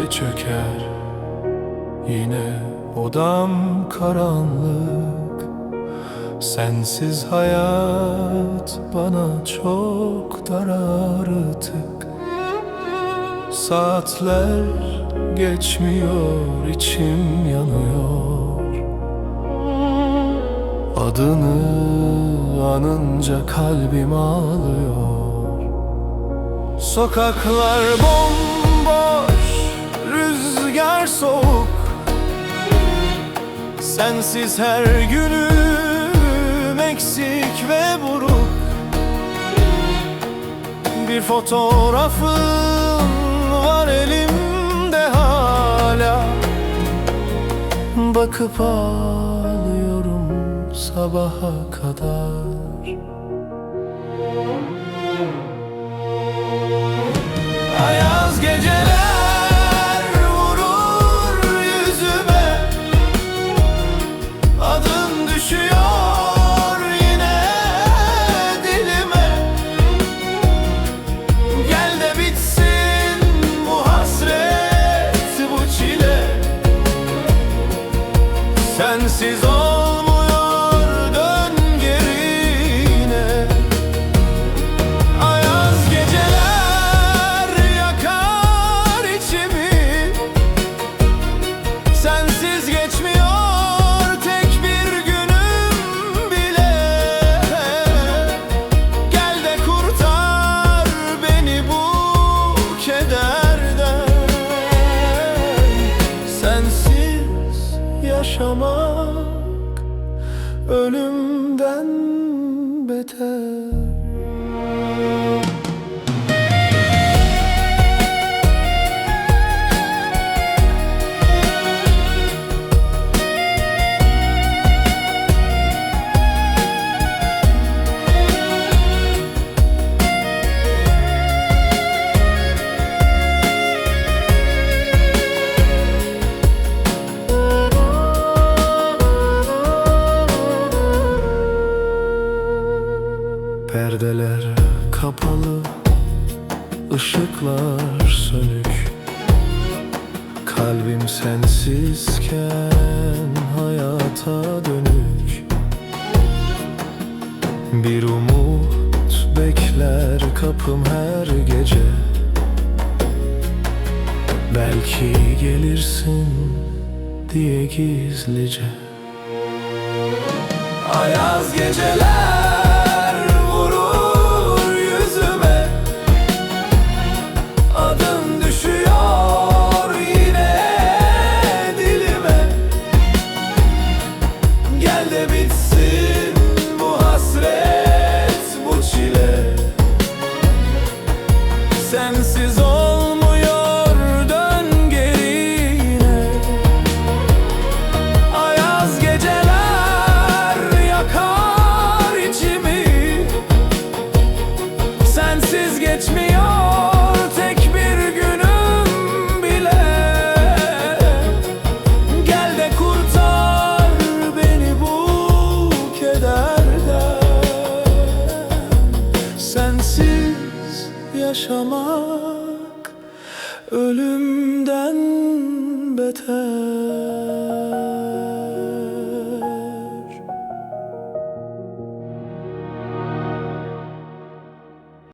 çöker, yine odam karanlık. Sensiz hayat bana çok dar artık. Saatler geçmiyor, içim yanıyor. Adını anınca kalbim ağlıyor. Sokaklar bomboş, rüzgar soğuk. Sensiz her günüm eksik ve buruk. Bir fotoğrafın var elimde hala. Bakıp ağlıyorum sabaha kadar. Ayaz geceler vurur yüzüme. Adın düşüyor yine dilime. Gel de bitsin bu hasret, bu çile. Sensiz olmuyor, dön gerine. Ayaz geceler yakar içimi. Sensiz geçmiyor tek bir günüm bile. Gel de kurtar beni bu kederden. Sensiz yaşamak ölümden beter. Perdeler kapalı, ışıklar sönük. Kalbim sensizken hayata dönük. Bir umut bekler kapım her gece. Belki gelirsin diye gizlice. Ayaz geceler vurur yüzüme. Adın düşüyor yine dilime. Gel de bitsin bu hasret, bu çile. Sensiz olmuyor, dön gerine. Ayaz geceler yakar içimi. Sensiz geçmiyor tek bir günüm bile. Gel de kurtar beni bu kederden. Sensiz yaşamak ölümden beter.